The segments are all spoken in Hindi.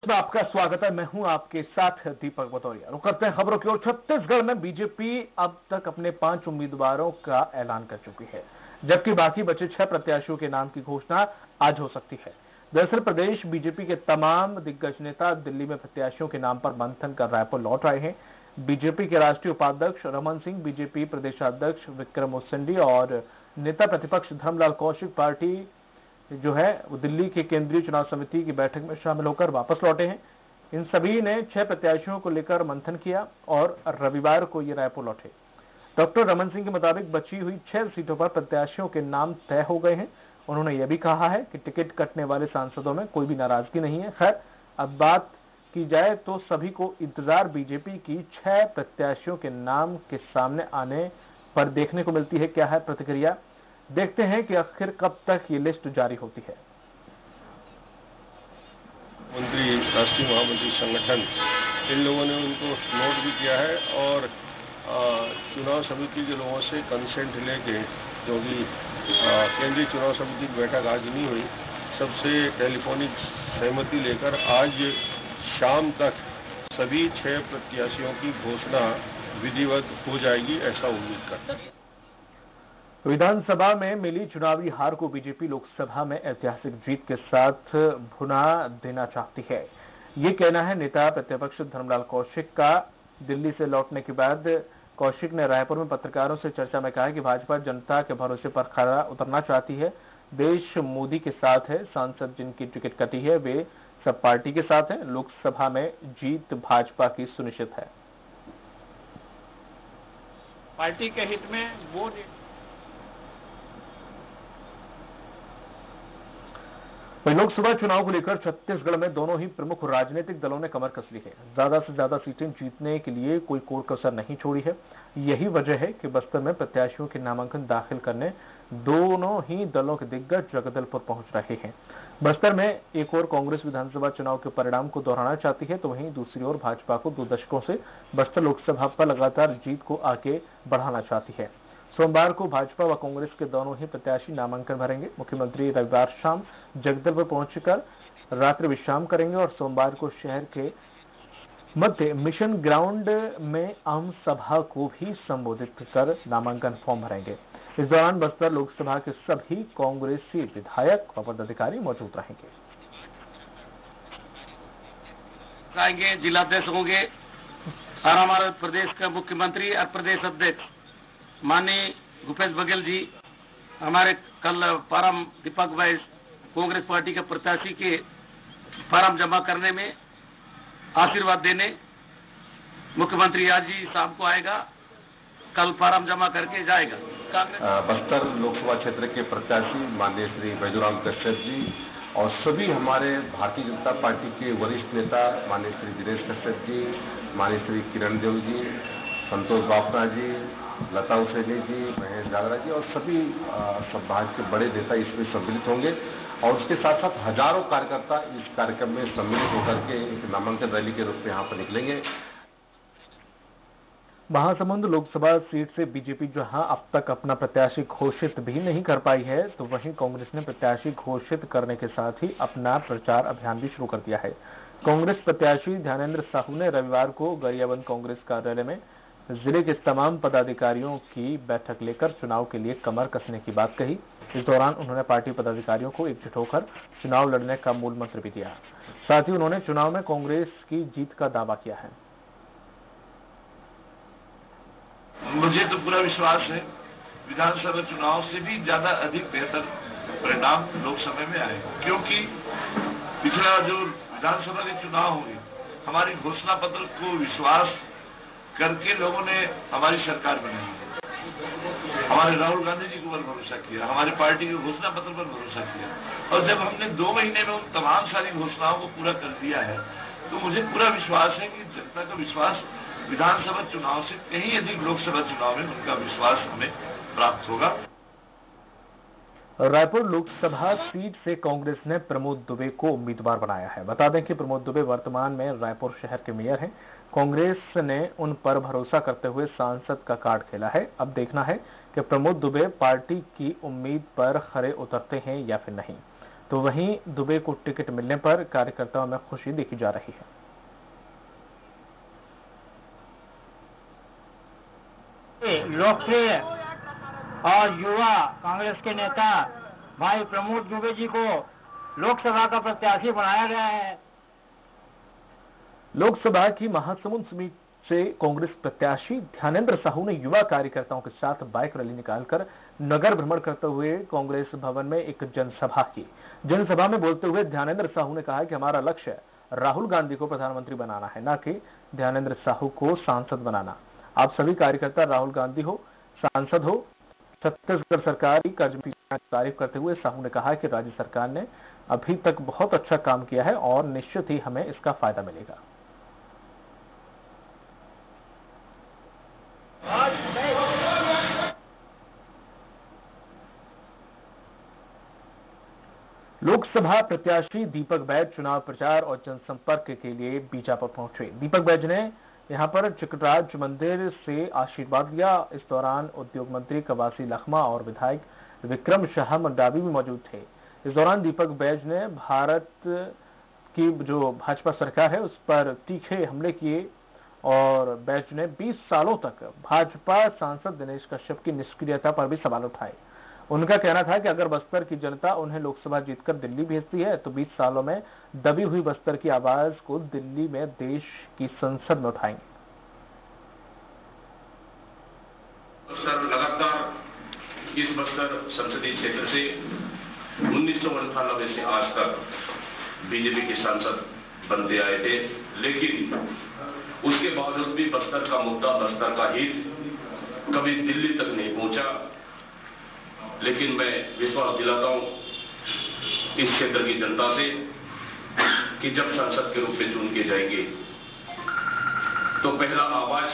में आपका स्वागत है। मैं हूं आपके साथ दीपक भदौरिया। रुक करते हैं खबरों की ओर। छत्तीसगढ़ में बीजेपी अब तक अपने 5 उम्मीदवारों का ऐलान कर चुकी है, जबकि बाकी बचे 6 प्रत्याशियों के नाम की घोषणा आज हो सकती है। दरअसल प्रदेश बीजेपी के तमाम दिग्गज नेता दिल्ली में प्रत्याशियों के नाम पर मंथन कर रायपुर लौट आए हैं। बीजेपी के राष्ट्रीय उपाध्यक्ष रमन सिंह, बीजेपी प्रदेशाध्यक्ष विक्रम उसेंडी और नेता प्रतिपक्ष धर्मलाल कौशिक पार्टी जो है वो दिल्ली के केंद्रीय चुनाव समिति की बैठक में शामिल होकर वापस लौटे हैं। इन सभी ने 6 प्रत्याशियों को लेकर मंथन किया और रविवार को ये रायपुर लौटे। डॉक्टर रमन सिंह के मुताबिक बची हुई 6 सीटों पर प्रत्याशियों के नाम तय हो गए हैं। उन्होंने यह भी कहा है कि टिकट कटने वाले सांसदों में कोई भी नाराजगी नहीं है। खैर, अब बात की जाए तो सभी को इंतजार बीजेपी की 6 प्रत्याशियों के नाम के सामने आने पर देखने को मिलती है। क्या है प्रतिक्रिया, देखते हैं कि आखिर कब तक ये लिस्ट जारी होती है। मंत्री, राष्ट्रीय महामंत्री संगठन, इन लोगों ने उनको नोट भी किया है और चुनाव समिति के लोगों से कंसेंट लेके, क्योंकि केंद्रीय चुनाव समिति की बैठक आज नहीं हुई, सबसे टेलीफोनिक सहमति लेकर आज शाम तक सभी 6 प्रत्याशियों की घोषणा विधिवत हो जाएगी, ऐसा उम्मीद करते हैं। विधानसभा में मिली चुनावी हार को बीजेपी लोकसभा में ऐतिहासिक जीत के साथ भुना देना चाहती है, ये कहना है नेता प्रतिपक्ष धर्मलाल कौशिक का। दिल्ली से लौटने के बाद कौशिक ने रायपुर में पत्रकारों से चर्चा में कहा कि भाजपा जनता के भरोसे पर खरा उतरना चाहती है। देश मोदी के साथ है, सांसद जिनकी टिकट कटी है वे सब पार्टी के साथ हैं। लोकसभा में जीत भाजपा की सुनिश्चित है। पार्टी के हित में वो लोकसभा चुनाव को लेकर छत्तीसगढ़ में दोनों ही प्रमुख राजनीतिक दलों ने कमर कस ली है। ज्यादा से ज्यादा सीटें जीतने के लिए कोई कोर कसर नहीं छोड़ी है। यही वजह है कि बस्तर में प्रत्याशियों के नामांकन दाखिल करने दोनों ही दलों के दिग्गज जगदलपुर पहुंच रहे हैं। बस्तर में एक और कांग्रेस विधानसभा चुनाव के परिणाम को दोहराना चाहती है, तो वहीं दूसरी ओर भाजपा को 2 दशकों से बस्तर लोकसभा पर लगातार जीत को आगे बढ़ाना चाहती है। सोमवार को भाजपा व कांग्रेस के दोनों ही प्रत्याशी नामांकन भरेंगे। मुख्यमंत्री रविवार शाम जगदलपुर पहुंचकर रात्रि विश्राम करेंगे और सोमवार को शहर के मध्य मिशन ग्राउंड में आम सभा को भी संबोधित कर नामांकन फॉर्म भरेंगे। इस दौरान बस्तर लोकसभा के सभी कांग्रेसी विधायक व पदाधिकारी मौजूद रहेंगे। जिलाध्यक्ष होंगे और हमारे प्रदेश के मुख्यमंत्री और प्रदेश अध्यक्ष माननीय भूपेश बघेल जी हमारे कल फार्म दीपक भाई कांग्रेस पार्टी के प्रत्याशी के फार्म जमा करने में आशीर्वाद देने मुख्यमंत्री आज ही शाम को आएगा, कल फार्म जमा करके जाएगा। बस्तर लोकसभा क्षेत्र के प्रत्याशी माननीय श्री बैजूराम कश्यप जी और सभी हमारे भारतीय जनता पार्टी के वरिष्ठ नेता माननीय श्री दिनेश कश्यप जी, माननीय श्री किरण देव जी, संतोष बाफना जी, लता उसेंडी जी, महेश जागरा जी और सभी समाज के बड़े नेता इसमें सम्मिलित होंगे और उसके साथ साथ हजारों कार्यकर्ता इस कार्यक्रम में सम्मिलित होकर के एक नामांकन रैली के रूप में यहाँ पर निकलेंगे। महासमुंद लोकसभा सीट से बीजेपी जहां अब तक अपना प्रत्याशी घोषित भी नहीं कर पाई है, तो वहीं कांग्रेस ने प्रत्याशी घोषित करने के साथ ही अपना प्रचार अभियान भी शुरू कर दिया है। कांग्रेस प्रत्याशी ध्यानेंद्र साहू ने रविवार को गरियाबंद कांग्रेस कार्यालय में जिले के तमाम पदाधिकारियों की बैठक लेकर चुनाव के लिए कमर कसने की बात कही। इस दौरान उन्होंने पार्टी पदाधिकारियों को एकजुट होकर चुनाव लड़ने का मूल मंत्र भी दिया। साथ ही उन्होंने चुनाव में कांग्रेस की जीत का दावा किया है। मुझे तो पूरा विश्वास है विधानसभा चुनाव से भी ज्यादा अधिक बेहतर परिणाम लोकसभा में आएगा, क्योंकि पिछला जो विधानसभा के चुनाव हुए हमारी घोषणा पत्र को विश्वास करके लोगों ने हमारी सरकार बनाई। हमारे राहुल गांधी जी के ऊपर भरोसा किया, हमारी पार्टी के घोषणा पत्र पर भरोसा किया और जब हमने 2 महीने में उन तमाम सारी घोषणाओं को पूरा कर दिया है, तो मुझे पूरा विश्वास है कि जनता का विश्वास विधानसभा चुनाव से कहीं अधिक लोकसभा चुनाव में उनका विश्वास हमें प्राप्त होगा। रायपुर लोकसभा सीट से कांग्रेस ने प्रमोद दुबे को उम्मीदवार बनाया है। बता दें कि प्रमोद दुबे वर्तमान में रायपुर शहर के मेयर हैं। कांग्रेस ने उन पर भरोसा करते हुए सांसद का कार्ड खेला है। अब देखना है कि प्रमोद दुबे पार्टी की उम्मीद पर खरे उतरते हैं या फिर नहीं। तो वहीं दुबे को टिकट मिलने पर कार्यकर्ताओं में खुशी देखी जा रही है। लोकप्रिय और युवा कांग्रेस के नेता भाई प्रमोद दुबे जी को लोकसभा का प्रत्याशी बनाया गया है। लोकसभा की महासमुंद सीट से कांग्रेस प्रत्याशी ध्यानेंद्र साहू ने युवा कार्यकर्ताओं के साथ बाइक रैली निकालकर नगर भ्रमण करते हुए कांग्रेस भवन में एक जनसभा की। जनसभा में बोलते हुए ध्यानेंद्र साहू ने कहा कि हमारा लक्ष्य राहुल गांधी को प्रधानमंत्री बनाना है, न कि ध्यानेंद्र साहू को सांसद बनाना। आप सभी कार्यकर्ता राहुल गांधी हो, सांसद हो, छत्तीसगढ़ सरकार की कर्मचारियों की तारीफ करते हुए साहू ने कहा कि राज्य सरकार ने अभी तक बहुत अच्छा काम किया है और निश्चित ही हमें इसका फायदा मिलेगा। लोकसभा प्रत्याशी दीपक बैज चुनाव प्रचार और जनसंपर्क के लिए बीजापुर पहुंचे। दीपक बैज ने यहां पर चिकराज मंदिर से आशीर्वाद लिया। इस दौरान उद्योग मंत्री कवासी लखमा और विधायक विक्रम शाह मंडावी भी मौजूद थे। इस दौरान दीपक बैज ने भारत की जो भाजपा सरकार है उस पर तीखे हमले किए और बैज ने 20 सालों तक भाजपा सांसद दिनेश कश्यप की निष्क्रियता पर भी सवाल उठाए। उनका कहना था कि अगर बस्तर की जनता उन्हें लोकसभा जीतकर दिल्ली भेजती है तो 20 सालों में दबी हुई बस्तर की आवाज को दिल्ली में देश की संसद में उठाएंगे। सर लगातार इस बस्तर संसदीय क्षेत्र से 1998 से आज तक बीजेपी के सांसद बनते आए थे, लेकिन उसके बावजूद भी बस्तर का मुद्दा, बस्तर का हित कभी दिल्ली तक नहीं पहुंचा। लेकिन मैं विश्वास दिलाता हूं इस क्षेत्र की जनता से कि जब सांसद के रूप में चुन के जाएंगे तो पहला आवाज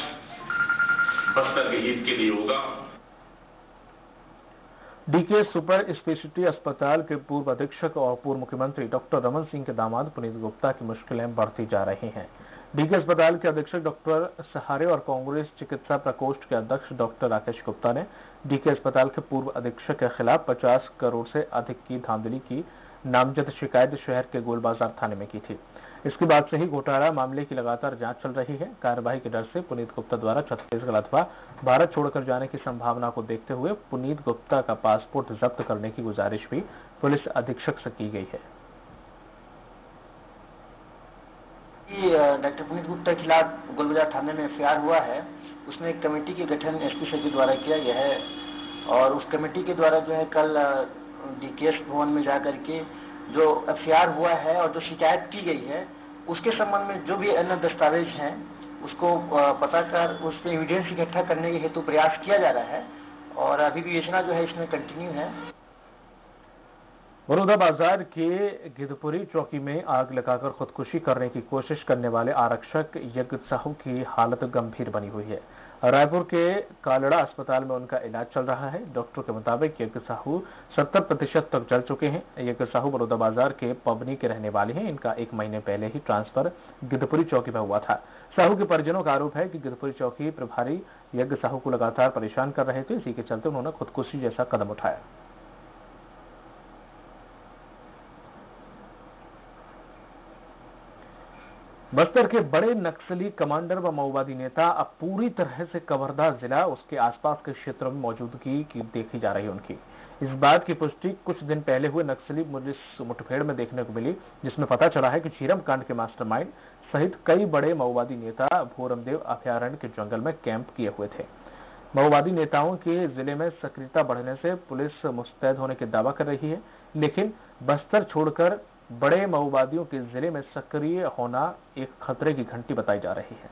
बस्तर के हित के लिए होगा। डीके सुपर स्पेशलिटी अस्पताल के पूर्व अधीक्षक और पूर्व मुख्यमंत्री डॉक्टर रमन सिंह के दामाद पुनीत गुप्ता की मुश्किलें बढ़ती जा रही हैं। डीके अस्पताल के अधीक्षक डॉक्टर सहारे और कांग्रेस चिकित्सा प्रकोष्ठ के अध्यक्ष डॉक्टर राकेश गुप्ता ने डीके अस्पताल के पूर्व अधीक्षक के खिलाफ 50 करोड़ से अधिक की धांधली की नामजद शिकायत शहर के गोलबाजार थाने में की थी। इसके बाद से ही घोटाला मामले की लगातार जांच चल रही है। कार्यवाही के डर से पुनीत गुप्ता द्वारा छत्तीसगढ़ अथवा भारत छोड़कर जाने की संभावना को देखते हुए पुनीत गुप्ता का पासपोर्ट जब्त करने की गुजारिश भी पुलिस अधीक्षक से की गई है। डॉक्टर पुनीत गुप्ता के खिलाफ गोलबाजार थाने में एफआईआर हुआ है। उसमें एक कमेटी के गठन एसपी सर के द्वारा किया गया है और उस कमेटी के द्वारा जो है कल डीकेएस भवन में जाकर के जो एफआईआर हुआ है और जो शिकायत की गई है उसके संबंध में जो भी अन्य दस्तावेज हैं उसको पता कर उस पर एविडेंस इकट्ठा करने के हेतु प्रयास किया जा रहा है और अभी भी योजना जो है इसमें कंटिन्यू है। बलौदाबाजार के गिद्धपुरी चौकी में आग लगाकर खुदकुशी करने की कोशिश करने वाले आरक्षक यज्ञ साहू की हालत गंभीर बनी हुई है। रायपुर के कालड़ा अस्पताल में उनका इलाज चल रहा है। डॉक्टर के मुताबिक यज्ञ साहू 70% तक जल चुके हैं। यज्ञ साहू बलौदाबाजार के पबनी के रहने वाले हैं। इनका 1 महीने पहले ही ट्रांसफर गिद्धपुरी चौकी में हुआ था। साहू के परिजनों का आरोप है कि गिद्धपुरी चौकी प्रभारी यज्ञ साहू को लगातार परेशान कर रहे थे। इसी के चलते उन्होंने खुदकुशी जैसा कदम उठाया। बस्तर के बड़े नक्सली कमांडर व माओवादी नेता अब पूरी तरह से कवर्धा जिला उसके आसपास के क्षेत्रों में मौजूदगी की देखी जा रही है उनकी। इस बात की पुष्टि कुछ दिन पहले हुए नक्सली पुलिस मुठभेड़ में देखने को मिली, जिसमें पता चला है कि चीरम कांड के मास्टरमाइंड सहित कई बड़े माओवादी नेता भोरमदेव अभयारण्य के जंगल में कैंप किए हुए थे। माओवादी नेताओं के जिले में सक्रियता बढ़ने से पुलिस मुस्तैद होने के दावा कर रही है, लेकिन बस्तर छोड़कर बड़े माओवादियों के जिले में सक्रिय होना एक खतरे की घंटी बताई जा रही है।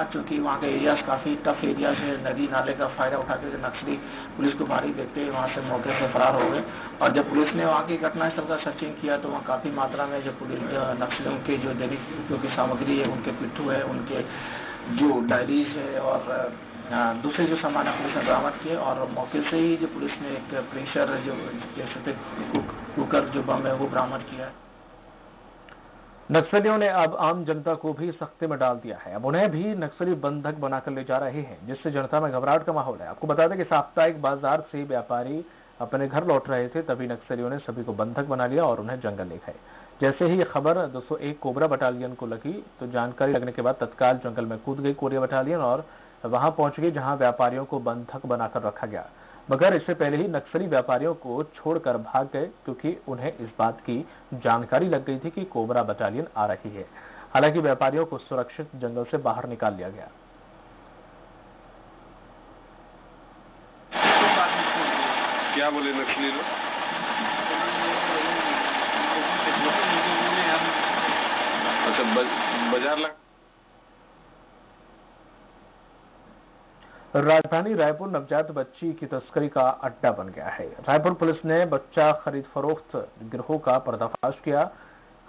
चूंकि वहाँ के एरियाज काफी टफ एरियाज है, नदी नाले का फायदा उठा के नक्सली पुलिस को भारी देखते हुए वहाँ से मौके से फरार हो गए और जब पुलिस ने वहाँ की घटनास्थल का सर्चिंग किया तो वहाँ काफी मात्रा में जो पुलिस नक्सलियों के जो दैनिक उपयोग की सामग्री है, उनके पिट्ठू है, उनके जो डायरीज है और दूसरे जो सामान पुलिस ने बरामद किए और मौके से ही जो पुलिस ने एक प्रेशर जो कुकर जो बम है वो बरामद किया है। नक्सलियों ने अब आम जनता को भी सख्ती में डाल दिया है। अब उन्हें भी नक्सली बंधक बनाकर ले जा रहे हैं, जिससे जनता में घबराहट का माहौल है। आपको बता दें कि साप्ताहिक बाजार से व्यापारी अपने घर लौट रहे थे, तभी नक्सलियों ने सभी को बंधक बना लिया और उन्हें जंगल ले गए। जैसे ही ये खबर 201 कोबरा बटालियन को लगी तो जानकारी लगने के बाद तत्काल जंगल में कूद गई कोरिया बटालियन और वहां पहुंच गई, जहां व्यापारियों को बंधक बनाकर रखा गया। मगर इससे पहले ही नक्सली व्यापारियों को छोड़कर भाग गए, क्योंकि उन्हें इस बात की जानकारी लग गई थी कि कोबरा बटालियन आ रही है। हालांकि व्यापारियों को सुरक्षित जंगल से बाहर निकाल लिया गया। क्या बोले नक्सली लोग? अच्छा, बाजार लगा। राजधानी रायपुर नवजात बच्ची की तस्करी का अड्डा बन गया है। रायपुर पुलिस ने बच्चा खरीद फरोख्त गिरोह का पर्दाफाश किया।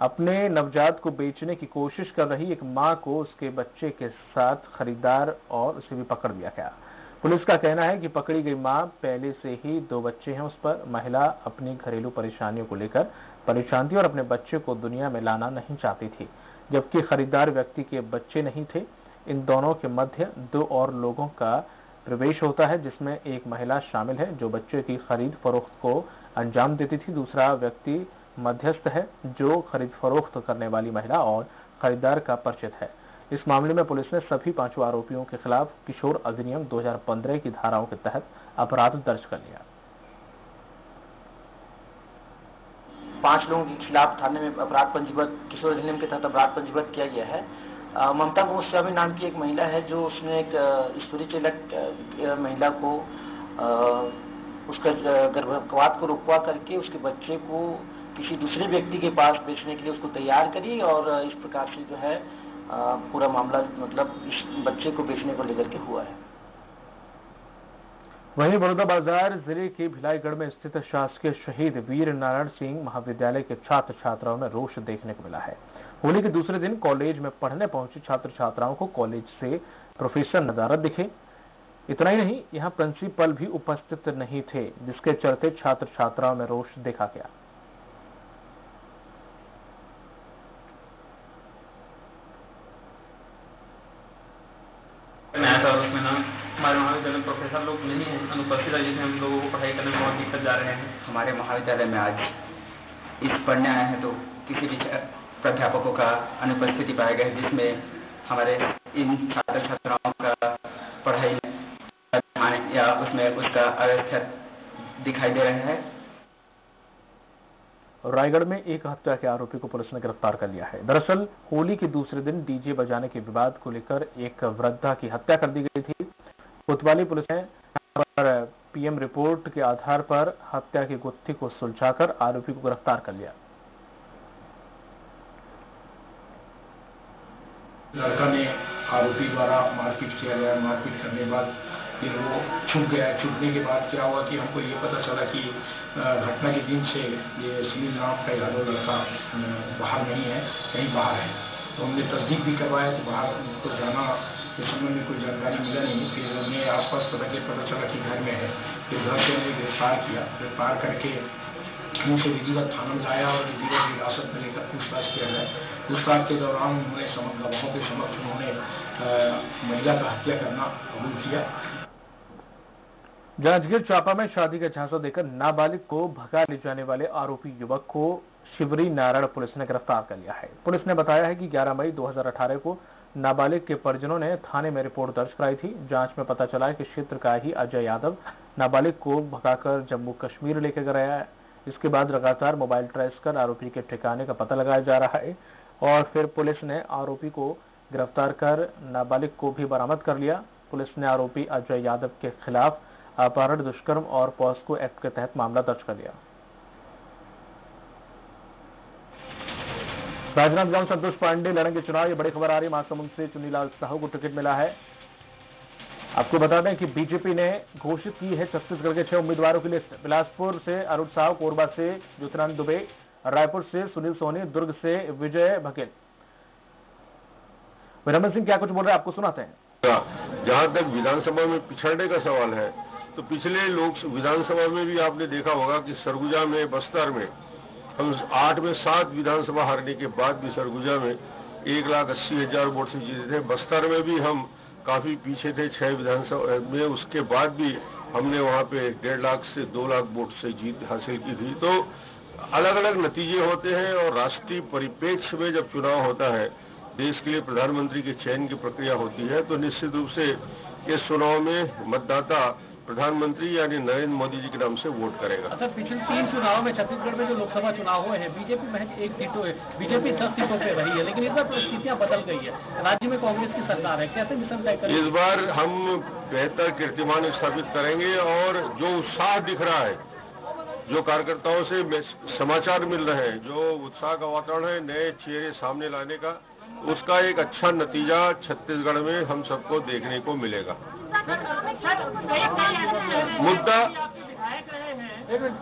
अपने नवजात को बेचने की कोशिश कर रही एक मां को उसके बच्चे के साथ खरीदार और उसे भी पकड़ लिया गया। पुलिस का कहना है कि पकड़ी गई मां पहले से ही 2 बच्चे हैं उस पर। महिला अपनी घरेलू परेशानियों को लेकर परेशान थी और अपने बच्चे को दुनिया में लाना नहीं चाहती थी, जबकि खरीदार व्यक्ति के बच्चे नहीं थे। इन दोनों के मध्य 2 और लोगों का प्रवेश होता है, जिसमें एक महिला शामिल है जो बच्चे की खरीद फरोख्त को अंजाम देती थी। दूसरा व्यक्ति मध्यस्थ है जो खरीद फरोख्त करने वाली महिला और खरीदार का परिचित है। इस मामले में पुलिस ने सभी 5 आरोपियों के खिलाफ किशोर अधिनियम 2015 की धाराओं के तहत अपराध दर्ज कर लिया। 5 लोगों के खिलाफ थाने में अपराध पंजीबद्ध, किशोर अधिनियम के तहत अपराध पंजीबद्ध किया गया है। ममता गोस्वामी नाम की एक महिला है जो उसने एक स्पिरिचुअल महिला को उसका गर्भपात को रुकवा करके उसके बच्चे को किसी दूसरे व्यक्ति के पास बेचने के लिए उसको तैयार करी और इस प्रकार से जो है पूरा मामला मतलब इस बच्चे को बेचने को लेकर के हुआ है। वहीं बलौदाबाजार जिले के भिलाईगढ़ में स्थित शासकीय शहीद वीर नारायण सिंह महाविद्यालय के छात्र छात्राओं में रोष देखने को मिला है। होली के दूसरे दिन कॉलेज में पढ़ने पहुंचे छात्र छात्राओं को कॉलेज से प्रोफेसर नदारत दिखे। इतना ही नहीं, यहां प्रिंसिपल भी उपस्थित नहीं थे, जिसके चलते छात्र छात्राओं में रोष देखा गया। उसमें ना हमारे महाविद्यालय में प्रोफेसर लोग नहीं है, अनुपस्थित है, जिसमें हम लोगों को पढ़ाई करने में बहुत दिक्कत जा रहे हैं। हमारे महाविद्यालय में आज इस पढ़ने आए हैं तो किसी भी प्राध्यापकों का अनुपस्थिति पाया गया है, जिसमें हमारे इन छात्र छात्राओं का पढ़ाई या उसमें उसका अवस्था दिखाई दे रहा है। रायगढ़ में एक हत्या के आरोपी को पुलिस ने गिरफ्तार कर लिया है। दरअसल होली के दूसरे दिन डीजे बजाने के विवाद को लेकर एक वृद्धा की हत्या कर दी गई थी। कोतवाली पुलिस ने पीएम रिपोर्ट के आधार पर हत्या की गुत्थी को सुलझाकर आरोपी को गिरफ्तार कर लिया। लड़का ने आरोपी द्वारा मारपीट किया गया। मारपीट करने के बाद फिर वो छुप गया। छुपने के बाद क्या हुआ कि हमको ये पता चला कि घटना के दिन से ये सुनील नाम का यादव लड़का बाहर नहीं है, कहीं बाहर है। तो हमने तस्दीक भी करवाया तो बाहर उनको जाना इस समय में कोई जानकारी मिला नहीं। फिर हमने आसपास पता चला कि घर में है। फिर घर से हमने गिरफ्तार किया। गिरफ्तार करके उसे विधिवत थाना में लाया और विधिवत हिरासत में लेकर पूछताछ किया गया। पूछताछ के दौरान उन्होंने गवाहों के समक्ष उन्होंने महिला का हत्या करना कबूल किया। जांजगीर चांपा में शादी का झांसा देकर नाबालिग को भगा ले जाने वाले आरोपी युवक को शिवरी नारायण पुलिस ने गिरफ्तार कर लिया है। पुलिस ने बताया है कि 11 मई 2018 को नाबालिग के परिजनों ने थाने में रिपोर्ट दर्ज कराई थी। जांच में पता चला है कि क्षेत्र का ही अजय यादव नाबालिग को भगाकर जम्मू कश्मीर लेकर गया है। इसके बाद लगातार मोबाइल ट्रेस कर आरोपी के ठिकाने का पता लगाया जा रहा है और फिर पुलिस ने आरोपी को गिरफ्तार कर नाबालिग को भी बरामद कर लिया। पुलिस ने आरोपी अजय यादव के खिलाफ अपहरण, दुष्कर्म और पॉस्को एक्ट के तहत मामला दर्ज कर लिया। राजनांदगांव संतोष पांडे लड़ेंगे चुनाव, ये बड़ी खबर आ रही है। महासमुंद से चुन्नीलाल साहू को टिकट मिला है। आपको बता दें कि बीजेपी ने घोषित की है छत्तीसगढ़ के 6 उम्मीदवारों की लिस्ट। बिलासपुर से अरुण साहू, कोरबा से ज्योतिरादित्य दुबे, रायपुर से सुनील सोनी, दुर्ग से विजय बघेल। विरमन सिंह क्या कुछ बोल रहे हैं, आपको सुनाते हैं। जहां तक विधानसभा में पिछड़ने का सवाल है तो पिछले लोक विधानसभा में भी आपने देखा होगा कि सरगुजा में, बस्तर में हम 8 में 7 विधानसभा हारने के बाद भी सरगुजा में 1,80,000 वोट से जीते थे। बस्तर में भी हम काफी पीछे थे 6 विधानसभा में, उसके बाद भी हमने वहाँ पे 1.5 लाख से 2 लाख वोट से जीत हासिल की थी। तो अलग अलग नतीजे होते हैं और राष्ट्रीय परिप्रेक्ष्य में जब चुनाव होता है, देश के लिए प्रधानमंत्री के चयन की प्रक्रिया होती है, तो निश्चित रूप से इस चुनाव में मतदाता प्रधानमंत्री यानी नरेंद्र मोदी जी के नाम से वोट करेगा। अच्छा, पिछले 3 चुनाव में छत्तीसगढ़ में जो लोकसभा चुनाव हुए हैं, बीजेपी महज 1 सीटों है, बीजेपी 10 सीटों पे रही है, लेकिन इस बार परिस्थितियां बदल गई है। राज्य में कांग्रेस की सरकार है, कैसे मिशन तय करेंगे? इस बार हम बेहतर कीर्तिमान स्थापित करेंगे और जो उत्साह दिख रहा है, जो कार्यकर्ताओं से समाचार मिल रहे हैं, जो उत्साह का वातावरण है नए चेहरे सामने लाने का, उसका एक अच्छा नतीजा छत्तीसगढ़ में हम सबको देखने को मिलेगा। मुद्दा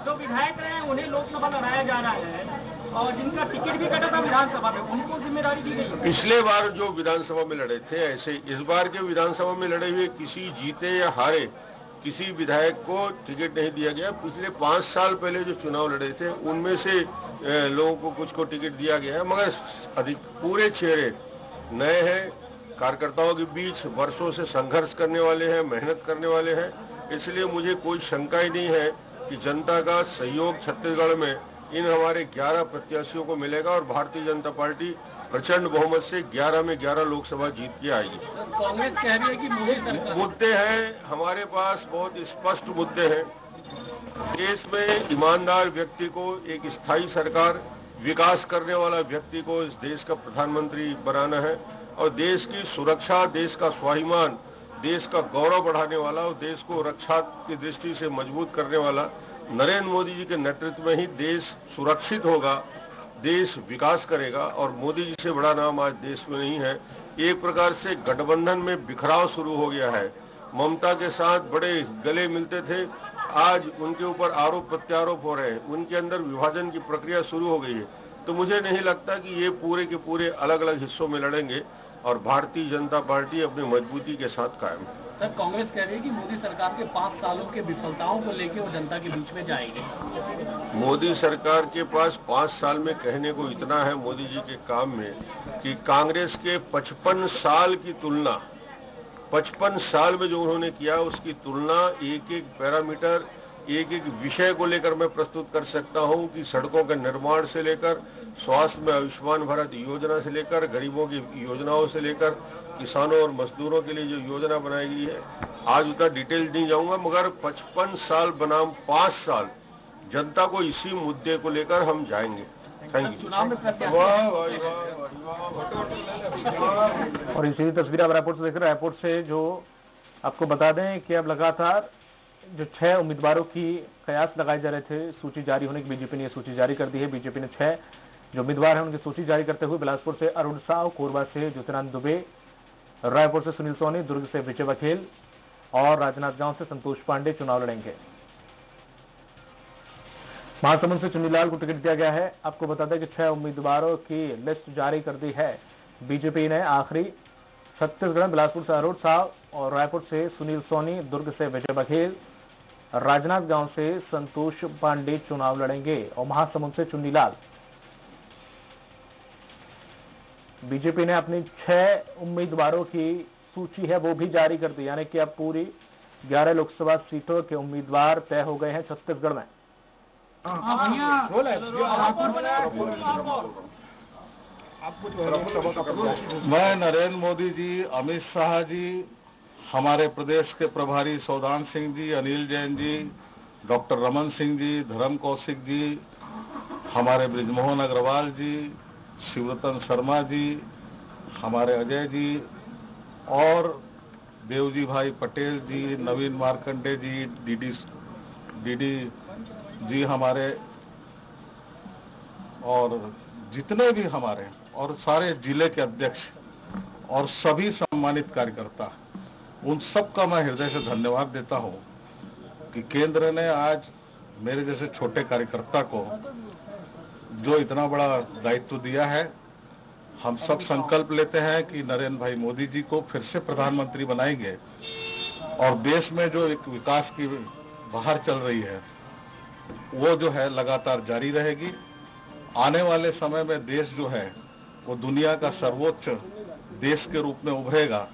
जो विधायक रहे हैं उन्हें लोकसभा लड़ाया जा रहा है और जिनका टिकट भी कटा था विधानसभा में, उनको जिम्मेदारी दी गई। पिछले बार जो विधानसभा में लड़े थे, ऐसे इस बार के विधानसभा में लड़े हुए किसी जीते या हारे किसी विधायक को टिकट नहीं दिया गया। पिछले 5 साल पहले जो चुनाव लड़े थे उनमें से लोगों को कुछ को टिकट दिया गया है, मगर अधिक पूरे चेहरे नए हैं, कार्यकर्ताओं के बीच वर्षों से संघर्ष करने वाले हैं, मेहनत करने वाले हैं। इसलिए मुझे कोई शंका ही नहीं है कि जनता का सहयोग छत्तीसगढ़ में इन हमारे 11 प्रत्याशियों को मिलेगा और भारतीय जनता पार्टी प्रचंड बहुमत से 11 में 11 लोकसभा जीत के आएगी। कांग्रेस कह रही है कि मोदी सरकार, मुद्दे हैं हमारे पास, बहुत स्पष्ट मुद्दे हैं। देश में ईमानदार व्यक्ति को एक स्थायी सरकार, विकास करने वाला व्यक्ति को इस देश का प्रधानमंत्री बनाना है और देश की सुरक्षा, देश का स्वाभिमान, देश का गौरव बढ़ाने वाला और देश को रक्षा की दृष्टि से मजबूत करने वाला नरेंद्र मोदी जी के नेतृत्व में ही देश सुरक्षित होगा, देश विकास करेगा। और मोदी जी से बड़ा नाम आज देश में नहीं है। एक प्रकार से गठबंधन में बिखराव शुरू हो गया है। ममता के साथ बड़े गले मिलते थे, आज उनके ऊपर आरोप प्रत्यारोप हो रहे हैं, उनके अंदर विभाजन की प्रक्रिया शुरू हो गई है। तो मुझे नहीं लगता कि ये पूरे के पूरे अलग अलग हिस्सों में लड़ेंगे और भारतीय जनता पार्टी अपनी मजबूती के साथ कायम है। सर, कांग्रेस कह रही है कि मोदी सरकार के 5 सालों के विफलताओं को लेकर वो जनता के बीच में जाएंगे। मोदी सरकार के पास 5 साल में कहने को इतना है मोदी जी के काम में कि कांग्रेस के 55 साल की तुलना, 55 साल में जो उन्होंने किया उसकी तुलना एक एक पैरामीटर, एक एक विषय को लेकर मैं प्रस्तुत कर सकता हूं कि सड़कों के निर्माण से लेकर, स्वास्थ्य में आयुष्मान भारत योजना से लेकर, गरीबों की योजनाओं से लेकर, किसानों और मजदूरों के लिए जो योजना बनाई गई है, आज उतना डिटेल नहीं जाऊंगा, मगर 55 साल बनाम 5 साल जनता को इसी मुद्दे को लेकर हम जाएंगे। Thank you. और इसी तस्वीर आप रायपुर से देख रहे हैं। रायपुर से जो आपको बता दें कि अब लगातार जो 6 उम्मीदवारों की कयास लगाए जा रहे थे, सूची जारी होने की बीजेपी ने सूची जारी कर दी है। बीजेपी ने 6 जो उम्मीदवार हैं उनकी सूची जारी करते हुए बिलासपुर से अरुण साव, कोरबा से ज्योतिरादित्य दुबे, रायपुर से सुनील सोनी, दुर्ग से विजय बघेल और राजनांदगांव से संतोष पांडे चुनाव लड़ेंगे। महासमुंद से चुन्नीलाल को टिकट दिया गया है। आपको बता दें कि 6 उम्मीदवारों की लिस्ट जारी कर दी है बीजेपी ने। आखिरी छत्तीसगढ़, बिलासपुर से अरुण साव और रायपुर से सुनील सोनी, दुर्ग से विजय बघेल, राजनांदगांव से संतोष पांडे चुनाव लड़ेंगे और महासमुंद से चुन्नीलाल। बीजेपी ने अपनी 6 उम्मीदवारों की सूची है वो भी जारी कर दी, यानी कि अब पूरी 11 लोकसभा सीटों के उम्मीदवार तय हो गए हैं छत्तीसगढ़ में। मैं नरेंद्र मोदी जी, अमित शाह जी, हमारे प्रदेश के प्रभारी सौदान सिंह जी, अनिल जैन जी, डॉक्टर रमन सिंह जी, धर्म कौशिक जी, हमारे ब्रिजमोहन अग्रवाल जी, शिवरतन शर्मा जी, हमारे अजय जी और देवजी भाई पटेल जी, नवीन मार्कंडे जी, डीडी जी हमारे, और जितने भी हमारे और सारे जिले के अध्यक्ष और सभी सम्मानित कार्यकर्ता, उन सब का मैं हृदय से धन्यवाद देता हूं कि केंद्र ने आज मेरे जैसे छोटे कार्यकर्ता को जो इतना बड़ा दायित्व दिया है। हम सब संकल्प लेते हैं कि नरेंद्र भाई मोदी जी को फिर से प्रधानमंत्री बनाएंगे और देश में जो एक विकास की बहार चल रही है वो जो है लगातार जारी रहेगी आने वाले समय में देश जो है वो दुनिया का सर्वोच्च देश के रूप में उभरेगा।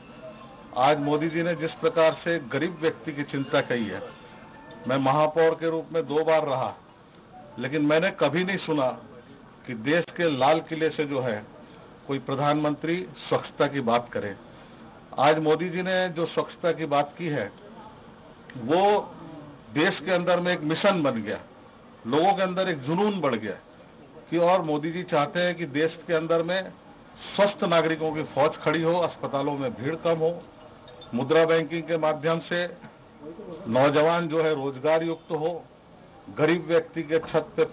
आज मोदी जी ने जिस प्रकार से गरीब व्यक्ति की चिंता की है, मैं महापौर के रूप में 2 बार रहा, लेकिन मैंने कभी नहीं सुना कि देश के लाल किले से जो है कोई प्रधानमंत्री स्वच्छता की बात करे। आज मोदी जी ने जो स्वच्छता की बात की है वो देश के अंदर में एक मिशन बन गया, लोगों के अंदर एक जुनून बढ़ गया कि और मोदी जी चाहते हैं कि देश के अंदर में स्वस्थ नागरिकों की फौज खड़ी हो, अस्पतालों में भीड़ कम हो, मुद्रा बैंकिंग के माध्यम से नौजवान जो है रोजगार युक्त हो, गरीब व्यक्ति के छत पे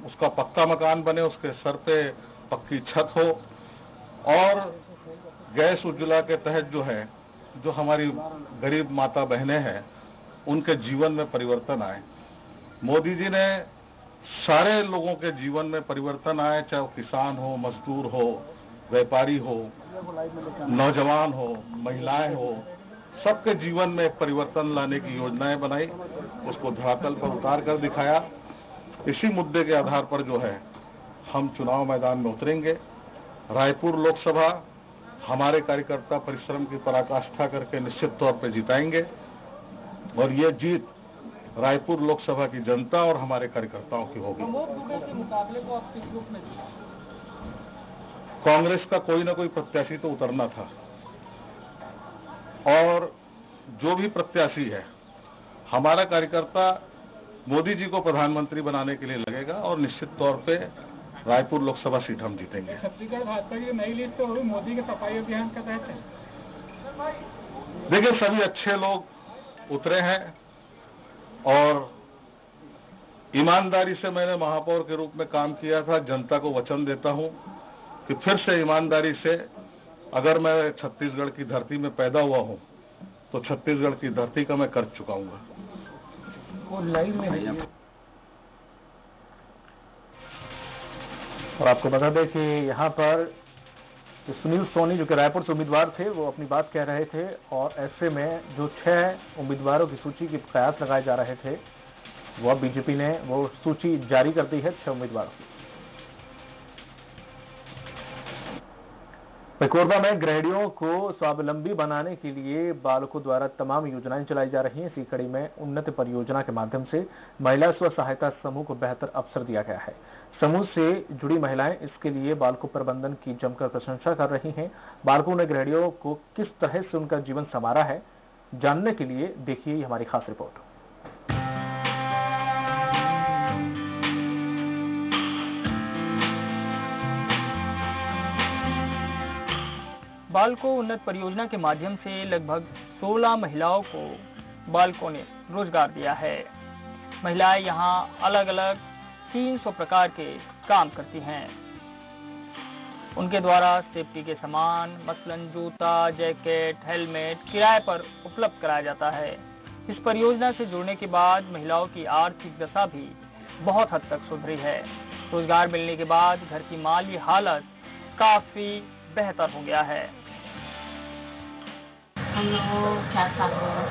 उसका पक्का मकान बने, उसके सर पे पक्की छत हो, और गैस उज्ज्वला के तहत जो है जो हमारी गरीब माता बहनें हैं उनके जीवन में परिवर्तन आए। मोदी जी ने सारे लोगों के जीवन में परिवर्तन आए, चाहे वो किसान हो, मजदूर हो, व्यापारी हो, नौजवान हो, महिलाएं हो, सबके जीवन में एक परिवर्तन लाने की योजनाएं बनाई, उसको धरातल पर उतार कर दिखाया। इसी मुद्दे के आधार पर जो है हम चुनाव मैदान में उतरेंगे। रायपुर लोकसभा हमारे कार्यकर्ता परिश्रम की पराकाष्ठा करके निश्चित तौर पर जिताएंगे और ये जीत रायपुर लोकसभा की जनता और हमारे कार्यकर्ताओं की होगी। कांग्रेस का कोई ना कोई प्रत्याशी तो उतरना था और जो भी प्रत्याशी है हमारा कार्यकर्ता मोदी जी को प्रधानमंत्री बनाने के लिए लगेगा और निश्चित तौर पे रायपुर लोकसभा सीट हम जीतेंगे। छत्तीसगढ़ भाजपा की नई लिस्ट तो मोदी के सफाई अभियान का तहत है। देखिए, सभी अच्छे लोग उतरे हैं और ईमानदारी से मैंने महापौर के रूप में काम किया था। जनता को वचन देता हूं कि फिर से ईमानदारी से, अगर मैं छत्तीसगढ़ की धरती में पैदा हुआ हूं तो छत्तीसगढ़ की धरती का मैं कर चुकाऊंगा। वो लाइन में है। और आपको बता दें कि यहाँ पर सुनील सोनी जो कि रायपुर से उम्मीदवार थे वो अपनी बात कह रहे थे और ऐसे में जो 6 उम्मीदवारों की सूची के कयास लगाए जा रहे थे वो अब बीजेपी ने वो सूची जारी कर दी है 6 उम्मीदवारों की। कोरबा में गृहिणियों को स्वावलंबी बनाने के लिए बालकों द्वारा तमाम योजनाएं चलाई जा रही हैं। इसी कड़ी में उन्नत परियोजना के माध्यम से महिला स्व सहायता समूह को बेहतर अवसर दिया गया है। समूह से जुड़ी महिलाएं इसके लिए बालकों प्रबंधन की जमकर प्रशंसा कर रही हैं। बालकों ने गृहिणियों को किस तरह से उनका जीवन संवारा है, जानने के लिए देखिए हमारी खास रिपोर्ट। बालको उन्नत परियोजना के माध्यम से लगभग 16 महिलाओं को बालकों ने रोजगार दिया है। महिलाएं यहां अलग अलग 300 प्रकार के काम करती हैं। उनके द्वारा सेफ्टी के सामान मसलन जूता, जैकेट, हेलमेट किराए पर उपलब्ध कराया जाता है। इस परियोजना से जुड़ने के बाद महिलाओं की आर्थिक दशा भी बहुत हद तक सुधरी है। रोजगार मिलने के बाद घर की माली हालत काफी बेहतर हो गया है। हम लोग 4 साल हो गए।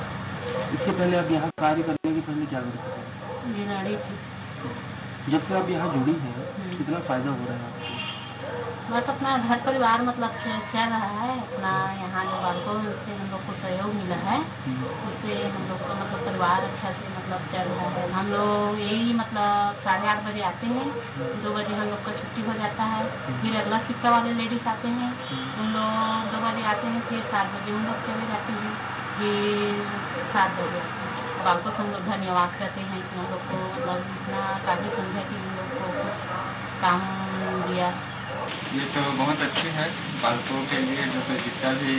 इससे पहले आप यहाँ कार्य करने के पहले क्या करते थे? गिरहणी थी। जब से आप यहाँ जुड़ी हैं कितना फायदा हो रहा है आपको? बस अपना घर परिवार मतलब चल रहा है। अपना यहाँ जो बालकों से हम लोग को सहयोग मिला है उससे हम लोग का मतलब परिवार अच्छा से मतलब चल रहा है। हम लोग यही मतलब 8:30 बजे आते हैं, 2 बजे हम लोग का छुट्टी हो जाता है। फिर अगला शिफ्ट वाले लेडीज आते हैं, उन लोग 2 बजे आते हैं, फिर 7 बजे हम लोग चले जाते हैं, फिर 7 बजे बालकों से हम लोग धन्यवाद करते हैं कि हम लोग को मतलब इतना काफ़ी समझा कि हम लोग को कुछ काम दिया। ये तो बहुत अच्छी है बालकों के लिए। जो जितना भी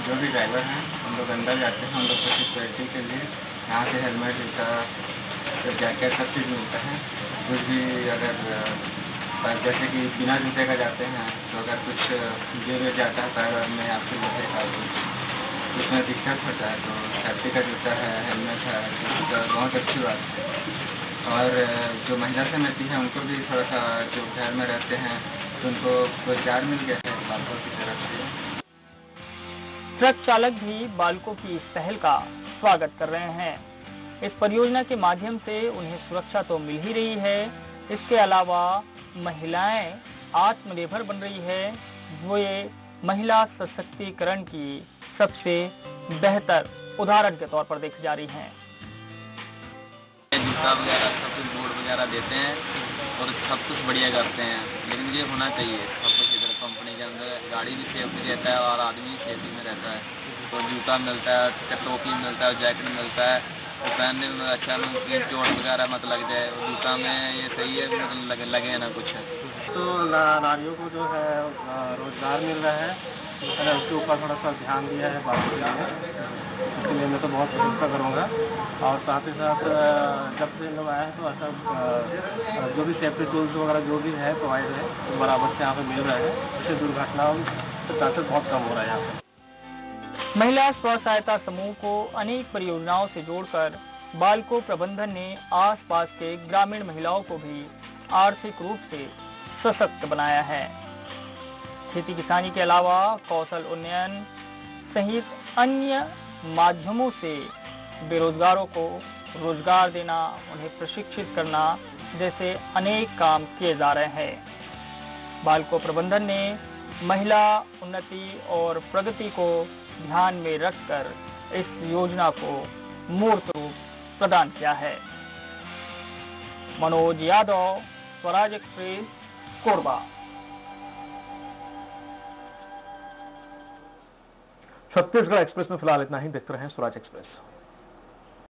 जो भी ड्राइवर हैं हम लोग अंदर जाते हैं, हम लोग को सिक्योरिटी के लिए यहाँ से हेलमेट, जूता, जैकेट सब चीज़ मिलता है। कुछ भी अगर जैसे कि बिना जूते का जाते हैं तो अगर कुछ गिर जाता है पैर में या फिर जूते का उसमें दिक्कत होता है तो सेफ्टी का जूता है, हेलमेट है, तो बहुत अच्छी बात है। और जो महिला समिति है उनको भी थोड़ा सा जो घर में रहते हैं तो उनको रोजगार मिल गया है बालकों की तरफ से। ट्रक चालक भी बालकों की इस पहल का स्वागत कर रहे हैं। इस परियोजना के माध्यम से उन्हें सुरक्षा तो मिल ही रही है, इसके अलावा महिलाएं आत्मनिर्भर बन रही है, वो ये महिला सशक्तिकरण की सबसे बेहतर उदाहरण के तौर पर देखी जा रही हैं। जूता वगैरह सब कुछ बोर्ड वगैरह देते हैं और सब कुछ बढ़िया करते हैं, लेकिन ये होना चाहिए सब कुछ इधर कंपनी के अंदर। गाड़ी भी सेफ्टी रहता है और आदमी भी सेफ्टी में रहता है। तो जूता मिलता है, टोपी मिलता है, जैकेट मिलता है, तो पहनने में अच्छा में चोट वगैरह मत लग जाए। और जूता में ये सही है, लगे ना कुछ। तो नारियों को जो है रोजगार मिल रहा है, मैंने उसके ऊपर थोड़ा सा ध्यान दिया है बात इसके लिए मैं तो बहुत प्रशंसा करूँगा। और साथ ही साथ जब से लोग आए हैं तो अच्छा जो भी सेफ्टी टूल्स वगैरह जो भी है प्रोवाइड है तो बराबर से यहाँ पे मिल रहा है, इससे दुर्घटनाओं के चांसेस बहुत कम हो रहा है यहाँ पे। महिला स्व सहायता समूह को अनेक परियोजनाओं से जोड़कर बालको प्रबंधन ने आसपास के ग्रामीण महिलाओं को भी आर्थिक रूप से सशक्त बनाया है। खेती किसानी के अलावा कौशल उन्नयन सहित अन्य माध्यमों से बेरोजगारों को रोजगार देना, उन्हें प्रशिक्षित करना जैसे अनेक काम किए जा रहे हैं। बालको प्रबंधन ने महिला उन्नति और प्रगति को ध्यान में रखकर इस योजना को मूर्त रूप प्रदान किया है। मनोज यादव, स्वराज एक्सप्रेस, कोरबा। छत्तीसगढ़ एक्सप्रेस में फिलहाल इतना ही। देखते रहें स्वराज एक्सप्रेस।